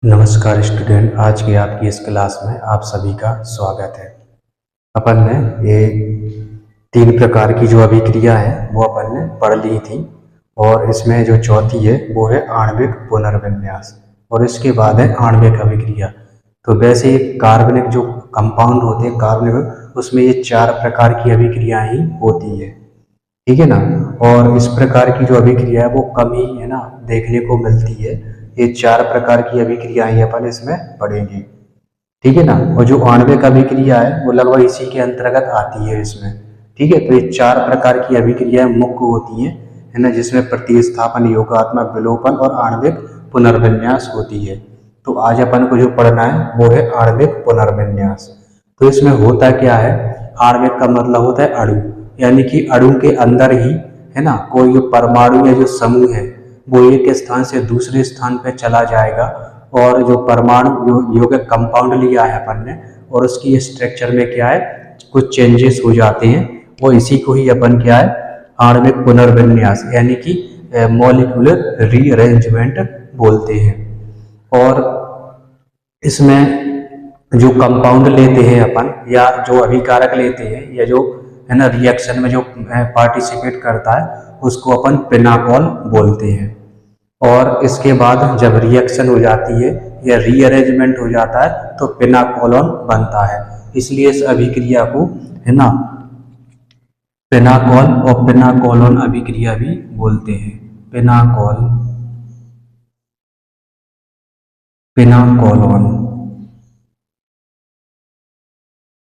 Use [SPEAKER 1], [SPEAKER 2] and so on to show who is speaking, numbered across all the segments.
[SPEAKER 1] नमस्कार स्टूडेंट, आज की आपकी इस क्लास में आप सभी का स्वागत है। अपन ने ये 3 प्रकार की जो अभिक्रिया है वो अपन ने पढ़ ली थी और इसमें जो चौथी है वो है आणविक पुनर्विन्यास और इसके बाद है आणविक अभिक्रिया। तो वैसे ही कार्बनिक जो कंपाउंड होते हैं कार्बनिक, उसमें ये 4 प्रकार की अभिक्रियाएं ही होती है, ठीक है ना। और इस प्रकार की जो अभिक्रिया है वो कम ही है ना देखने को मिलती है। ये 4 प्रकार की अभिक्रियाएं अपन इसमें पढ़ेंगे, ठीक है ना। और जो आणविक अभिक्रिया है वो लगभग इसी के अंतर्गत आती है इसमें, ठीक है। तो ये 4 प्रकार की अभिक्रियाएं मुख्य होती है ना, जिसमें प्रतिस्थापन, योगात्मक विलोपन और आणविक पुनर्विन्यास होती है। तो आज अपन को जो पढ़ना है वो है आणविक पुनर्विन्यास। तो इसमें होता क्या है, आणविक का मतलब होता है अणु, यानी कि अणु के अंदर ही है ना कोई परमाणु या जो समूह है वो एक स्थान से दूसरे स्थान पे चला जाएगा और जो परमाणु यौगिक कंपाउंड लिया है अपन ने और उसकी स्ट्रक्चर में क्या है कुछ चेंजेस हो जाते हैं, वो इसी को ही अपन क्या है आणविक पुनर्विन्यास यानी कि मॉलिक्यूलर रीअरेंजमेंट बोलते हैं। और इसमें जो कंपाउंड लेते हैं अपन या जो अभिकारक लेते हैं या जो है ना रिएक्शन में जो पार्टिसिपेट करता है उसको अपन पिनाकोल बोलते हैं। और इसके बाद जब रिएक्शन हो जाती है या रीअरेंजमेंट हो जाता है तो पिनाकोलोन बनता है, इसलिए इस अभिक्रिया को है ना पिनाकोल और पिनाकोलोन अभिक्रिया भी बोलते हैं। पिनाकोल, पिनाकोलोन,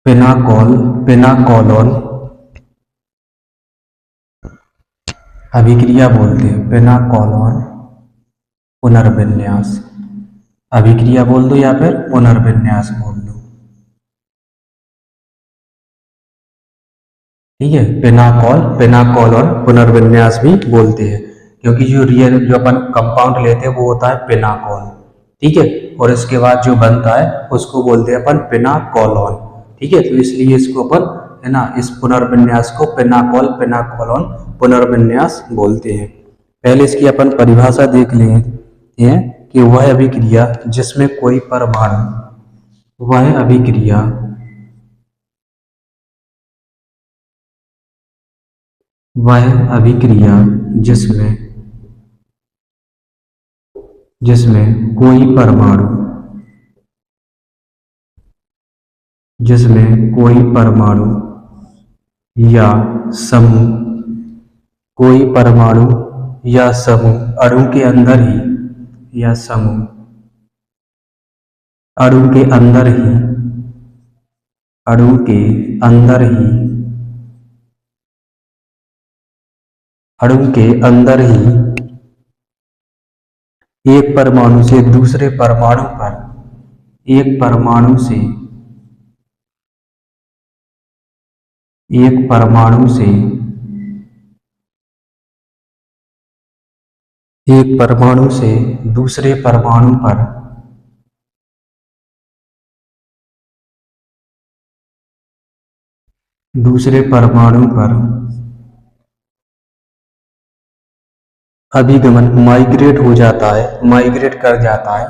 [SPEAKER 1] पिनाकोल, पिनाकोलोन अभिक्रिया बोलते हैं। पिनाकोलोन पुनर्विन्यास अभिक्रिया बोल दो या फिर पुनर्विन्यास बोल दो, ठीक है। पिनाकोल, पिनाकोलोन पुनर्विन्यास भी बोलते हैं क्योंकि जो अपन कंपाउंड लेते हैं वो होता है पिनाकोल, ठीक है। और इसके बाद जो बनता है उसको बोलते हैं अपन पिनाकोलोन, ठीक है। तो इसलिए इसको अपन है ना इस पुनर्विन्यास को पिनाकोल, पिनाकोलोन पुनर्विन्यास बोलते हैं। पहले इसकी अपन परिभाषा देख लें कि वह अभिक्रिया जिसमें कोई परमाणु, वह अभिक्रिया जिसमें कोई परमाणु, या समूह, कोई परमाणु या समूह अणु के अंदर ही या समूह अणु के अंदर ही एक परमाणु से दूसरे परमाणु पर एक परमाणु से दूसरे परमाणु पर अभिगमन माइग्रेट हो जाता है, माइग्रेट कर जाता है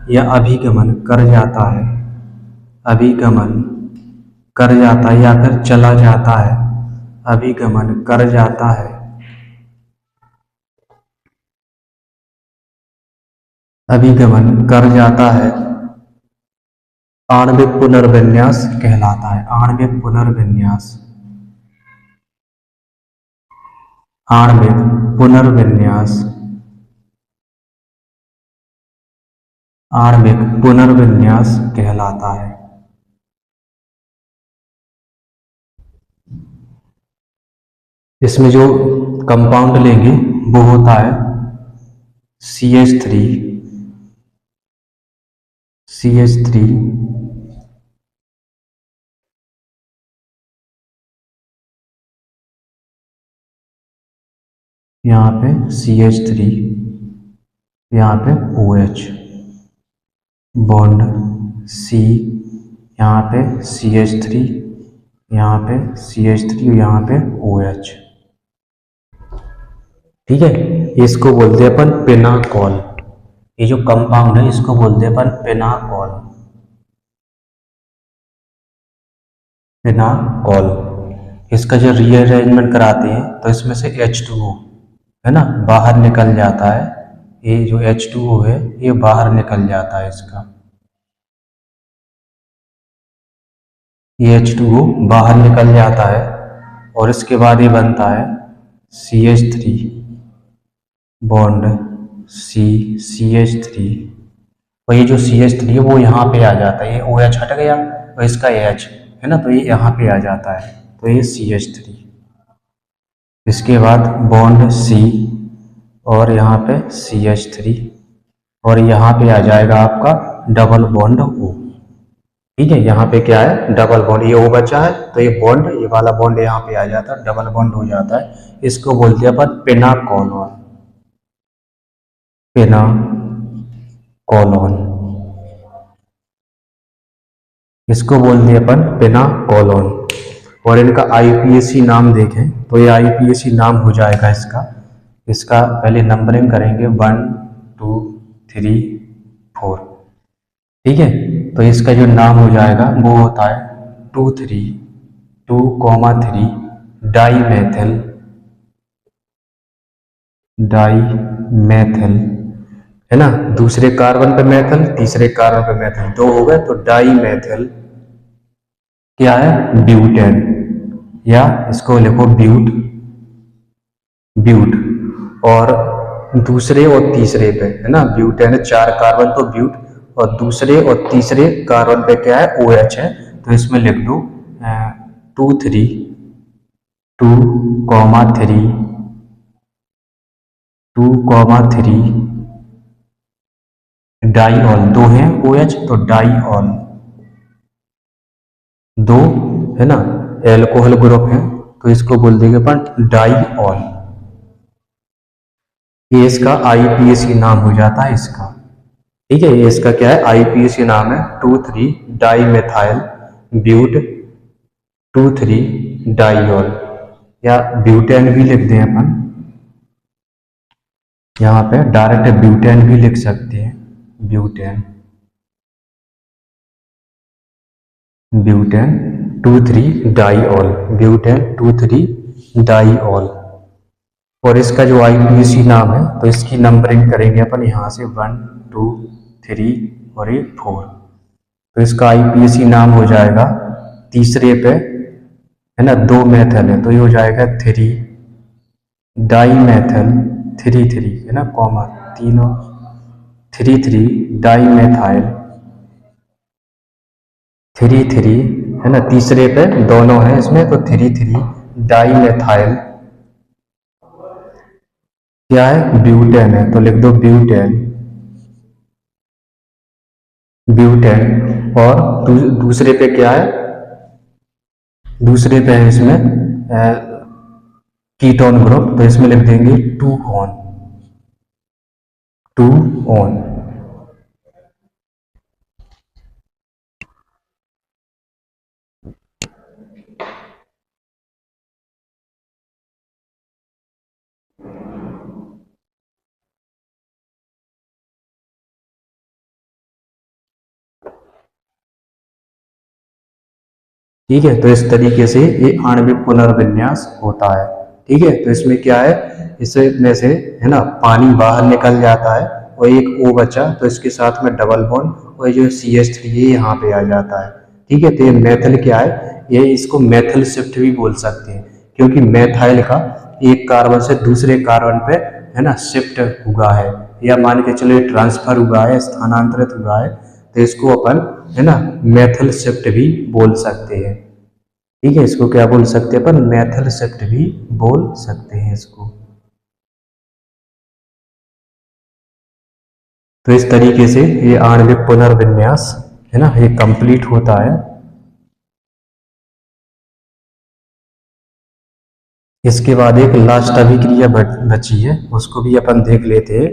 [SPEAKER 1] या अभिगमन कर जाता है, अभिगमन कर जाता है या फिर चला जाता है, अभिगमन कर जाता है, अभिगमन कर जाता है, आणविक पुनर्विन्यास कहलाता है। आणविक पुनर्विन्यास, आणविक पुनर्विन्यास, आणविक पुनर्विन्यास कहलाता है। इसमें जो कंपाउंड लेंगे वो होता है CH3, यहाँ पे CH3, यहाँ पे OH बॉन्ड C, यहाँ पे CH3, यहाँ पे CH3 और यहाँ पे OH, ठीक है। इसको बोलते हैं अपन पिनाकोल, ये जो कंपाउंड है इसको बोलते हैं अपन पिनाकोल। पिनाकोल। इसका जो रीअरेंजमेंट कराते हैं तो इसमें से H2O है ना बाहर निकल जाता है। ये जो H2O है ये बाहर निकल जाता है इसका, ये H2O बाहर निकल जाता है और इसके बाद ये बनता है CH3 बॉन्ड CH3। और ये जो CH3 है वो यहाँ पे आ जाता है, ये OH हट गया और इसका H है ना, तो ये यहाँ पे आ जाता है, तो ये CH3। इसके बाद बॉन्ड C और यहाँ पे CH3 और यहाँ पे आ जाएगा आपका डबल बॉन्ड O। ठीक है, यहाँ पे क्या है डबल बॉन्ड, ये O बचा है तो ये बॉन्ड, ये वाला बॉन्ड यहाँ पे आ जाता है, डबल बॉन्ड हो जाता है। इसको बोलते हैं अपन पिनाकोलोन। पिनाकोलोन इसको बोलते हैं अपन पिनाकोलोन। और इनका IUPAC नाम देखें तो ये IUPAC नाम हो जाएगा इसका पहले नंबरिंग करेंगे 1 2 3 4। ठीक है, तो इसका जो नाम हो जाएगा वो होता है 2,3 डाई मेथिल है ना, दूसरे कार्बन पे मेथिल, तीसरे कार्बन पे मेथिल, दो हो गए तो डाई मेथिल क्या है ब्यूटेन, या इसको लिखो ब्यूट। और दूसरे और तीसरे पे है ना ब्यूटेन है, 4 कार्बन तो ब्यूट, और दूसरे और तीसरे कार्बन पे क्या है OH है, तो इसमें लिख दो 2,3 डाईऑल, दो हैं OH तो डाईऑल, दो है ना एल्कोहल ग्रुप है तो इसको बोल देंगे अपन डाईऑल। ये इसका IUPAC नाम हो जाता है इसका। ठीक है, ये इसका क्या है IUPAC नाम है 2,3 डाईमेथाइल ब्यूट 2,3 डाईऑल, या ब्यूटेन भी लिख दें अपन, यहाँ पे डायरेक्ट ब्यूटेन भी लिख सकते हैं, ब्यूटेन 2,3 डाईऑल, ब्यूटेन 2,3 डाईऑल। और इसका जो IUPAC नाम है तो इसकी नंबरिंग करेंगे अपन यहाँ से 1 2 3 और ये 4। तो इसका IUPAC नाम हो जाएगा, तीसरे पे है ना 2 मेथल है तो ये हो जाएगा 3 डाईमेथल 3 है ना कॉमा तीनों 3 डाईमेथाइल 3 है ना, तीसरे पे दोनों है इसमें तो 3 डाईमेथाइल क्या है ब्यूटेन है, तो लिख दो ब्यूटेन। और दूसरे पे क्या है, दूसरे पे है इसमें कीटोन ग्रुप तो इसमें लिख देंगे 2 ऑन। ठीक है, तो इस तरीके से ये आणविक पुनर्विन्यास होता है। ठीक है, तो इसमें क्या है, इसमें से है ना पानी बाहर निकल जाता है और एक O बचा तो इसके साथ में डबल बॉन्ड और जो CH3 ये यहाँ पे आ जाता है। ठीक है, तो ये मेथिल क्या है, ये इसको मेथिल शिफ्ट भी बोल सकते हैं क्योंकि मेथाइल का एक कार्बन से दूसरे कार्बन पे है ना शिफ्ट हुआ है, या मान के चलो ट्रांसफर हुआ है, स्थानांतरित हुआ है, तो इसको अपन है ना मेथिल शिफ्ट भी बोल सकते हैं। ठीक है, इसको क्या बोल सकते हैं अपन, मेथिल शिफ्ट भी बोल सकते हैं इसको। तो इस तरीके से ये आणविक पुनर्विन्यास है ना ये कंप्लीट होता है। इसके बाद एक लास्ट अभिक्रिया बची है, उसको भी अपन देख लेते हैं।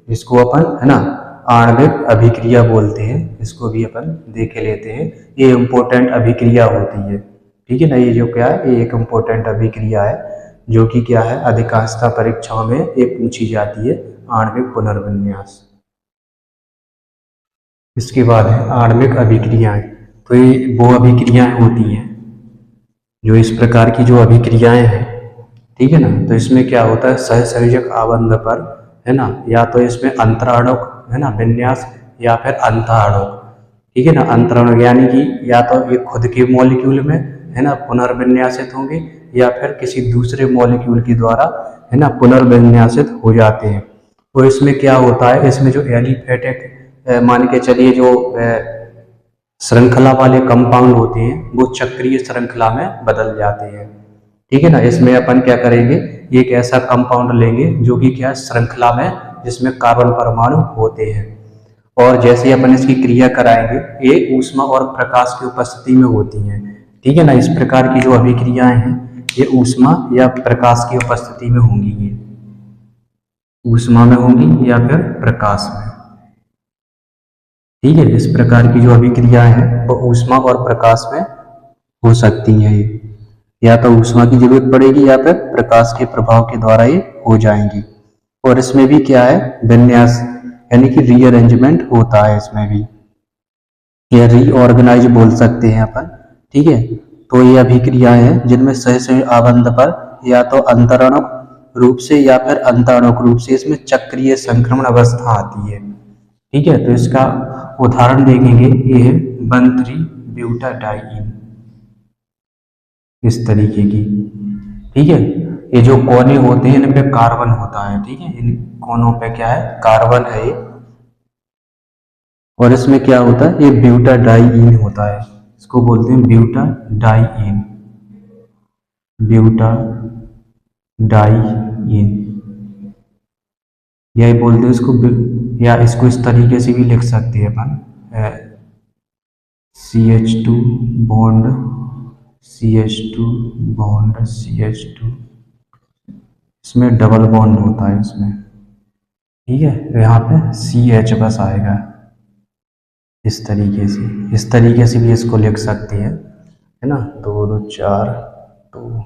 [SPEAKER 1] इसको अपन है ना आणविक अभिक्रिया बोलते हैं, इसको भी अपन देख लेते हैं। ये इम्पोर्टेंट अभिक्रिया होती है। ठीक है ना, ये जो क्या है ये एक इम्पोर्टेंट अभिक्रिया है जो कि क्या है अधिकांशतः परीक्षाओं में ये पूछी जाती है, आणविक पुनर्विन्यास। इसके बाद है आणविक अभिक्रियाएं। तो ये वो अभिक्रियाएं होती हैं जो इस प्रकार की जो अभिक्रियाएं हैं, ठीक है ना। तो इसमें क्या होता है, सहसंयोजक आबंध पर, है ना, या तो इसमें अंतराणुक, है ना, विन्यास, या फिर अंतःआणुक, ठीक है ना। अंतराणुक यानी कि या तो ये खुद के मॉलिक्यूल में, है ना, पुनर्विन्यासित होंगे, या फिर किसी दूसरे मॉलिक्यूल के द्वारा, है ना, पुनर्विन्यासित हो जाते हैं। तो इसमें क्या होता है, इसमें जो एलिफेटिक मान के चलिए जो श्रृंखला वाले कंपाउंड होते हैं वो चक्रीय श्रृंखला में बदल जाते हैं, ठीक है ना। इसमें अपन क्या करेंगे, एक ऐसा कंपाउंड लेंगे जो कि क्या श्रृंखला में, जिसमें कार्बन परमाणु होते हैं, और जैसे ही अपन इसकी क्रिया कराएंगे ये ऊष्मा और प्रकाश की उपस्थिति में होती हैं, ठीक है ना। इस प्रकार की जो अभिक्रियाएं हैं ये ऊष्मा या प्रकाश की उपस्थिति में होंगी, ये ऊष्मा में होंगी या फिर प्रकाश में, ठीक है। इस प्रकार की जो अभिक्रियाएं हैं वो ऊष्मा और प्रकाश में हो सकती हैं, ये या तो ऊष्मा की जरूरत पड़ेगी या फिर प्रकाश के प्रभाव के द्वारा ये हो जाएंगी। और इसमें भी क्या है, विन्यास यानी कि रीअरेंजमेंट होता है इसमें भी, या रीऑर्गेनाइज बोल सकते हैं अपन, ठीक है। तो ये अभिक्रियाएं हैं जिनमें सहसंयोजक आबंध पर या तो अंतराणुक रूप से या फिर अंतराणुक रूप से इसमें चक्रीय संक्रमण अवस्था आती है, ठीक है। तो इसका उदाहरण देखेंगे, ये है 1,3-ब्यूटाडाइईन, इस तरीके की, ठीक है। ये जो कोने होते हैं इन पे कार्बन होता है, ठीक है, इन कोनों पे क्या है, कार्बन है ये, और इसमें क्या होता है, ये ब्यूटाडाइईन होता है, इसको बोलते हैं ब्यूटाडाइईन, ब्यूटाडाइईन, यही बोलते हैं इसको, या इसको इस तरीके से भी लिख सकते हैं अपन, CH2 bond CH2 bond CH2, इसमें डबल बॉन्ड होता है इसमें, ठीक है। यहाँ पे CH बस आएगा, इस तरीके से भी इसको लिख सकते हैं, है ना, 2 2 4 2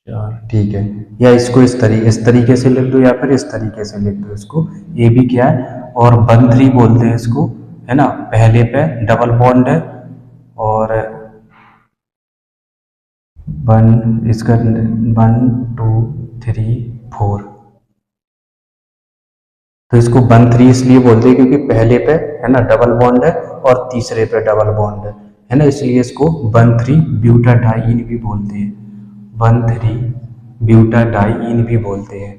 [SPEAKER 1] 4, ठीक है। या इसको इस तरीके से लिख दो या फिर इस तरीके से लिख दो इसको, ये भी क्या है, और 1,3 बोलते हैं इसको, है ना, पहले पे डबल बॉन्ड है, और 1 2 3 4, तो इसको 1,3 इसलिए बोलते हैं क्योंकि पहले पे, है ना, डबल बॉन्ड है और तीसरे पे डबल बॉन्ड है ना, इसलिए इसको 1,3-ब्यूटाडाइईन भी बोलते हैं, 1,3-ब्यूटाडाइईन भी बोलते हैं।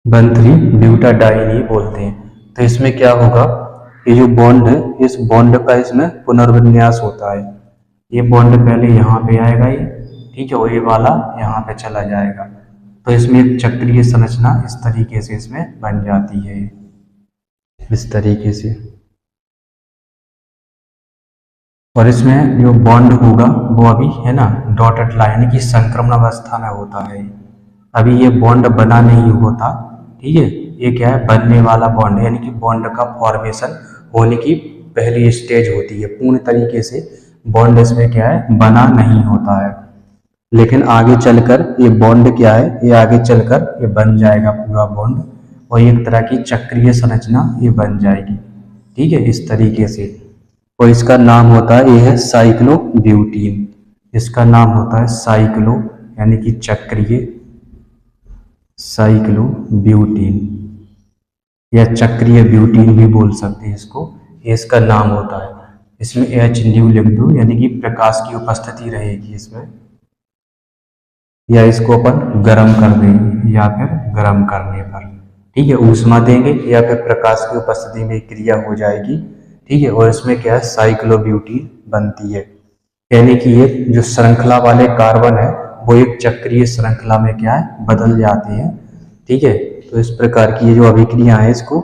[SPEAKER 1] ब्यूटाडाइईन ही बोलते हैं। तो इसमें क्या होगा, ये जो बॉन्ड है, इस बॉन्ड का इसमें पुनर्विन्यास होता है, ये बॉन्ड पहले यहाँ पे आएगा ये, ठीक है, और ये वाला यहाँ पे चला जाएगा, तो इसमें एक चक्रीय संरचना इस तरीके से इसमें बन जाती है, इस तरीके से। और इसमें जो बॉन्ड होगा वो अभी, है ना, डॉटेड लाइन की संक्रमण अवस्था में होता है, अभी ये बॉन्ड बना नहीं होता, ठीक है। ये क्या है, बनने वाला बॉन्ड, यानी कि बॉन्ड का फॉर्मेशन होने की पहली स्टेज होती है, पूर्ण तरीके से बॉन्ड इसमें क्या है, बना नहीं होता है, लेकिन आगे चलकर ये बॉन्ड क्या है, ये आगे चलकर ये बन जाएगा पूरा बॉन्ड, और एक तरह की चक्रीय संरचना ये बन जाएगी, ठीक है, इस तरीके से। और इसका नाम होता है, ये है साइक्लोब्यूटीन, इसका नाम होता है साइक्लो यानी कि चक्रीय साइक्लोब्यूटीन, या चक्रीय ब्यूटीन भी बोल सकते हैं इसको, ये इसका नाम होता है। इसमें H लिख दो, यानी कि प्रकाश की उपस्थिति रहेगी इसमें, या इसको अपन गर्म कर देंगे या फिर गर्म करने पर, ठीक है, ऊष्मा देंगे या फिर प्रकाश की उपस्थिति में क्रिया हो जाएगी, ठीक है। और इसमें क्या है, साइक्लोब्यूटीन बनती है, यानी कि ये जो श्रृंखला वाले कार्बन है वो एक चक्रीय श्रृंखला में क्या है, बदल जाते हैं, ठीक है। तो इस प्रकार की ये जो अभिक्रिया है इसको,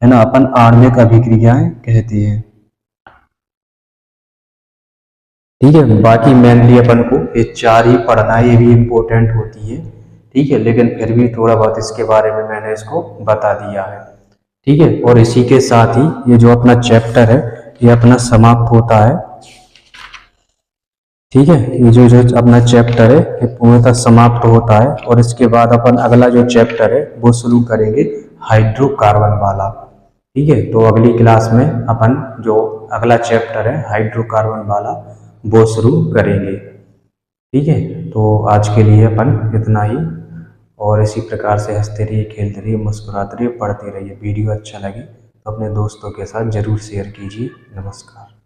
[SPEAKER 1] है ना, अपन आणविक अभिक्रियाएं कहते हैं, ठीक है। बाकी मेनली अपन को ये 4 ही पढ़ना है, ये भी इम्पोर्टेंट होती है, ठीक है, लेकिन फिर भी थोड़ा बहुत इसके बारे में मैंने इसको बता दिया है, ठीक है। और इसी के साथ ही ये जो अपना चैप्टर है ये अपना समाप्त होता है, ठीक है। ये जो अपना चैप्टर है ये पूर्णतः समाप्त होता है और इसके बाद अपन अगला जो चैप्टर है वो शुरू करेंगे हाइड्रोकार्बन वाला। ठीक है, तो अगली क्लास में अपन जो अगला चैप्टर है हाइड्रोकार्बन वाला वो शुरू करेंगे। ठीक है, तो आज के लिए अपन इतना ही, और इसी प्रकार से हंसते रहिए, खेलते रहिए, मुस्कुराते रहिए, पढ़ते रहिए। वीडियो अच्छा लगे तो अपने दोस्तों के साथ जरूर शेयर कीजिए। नमस्कार।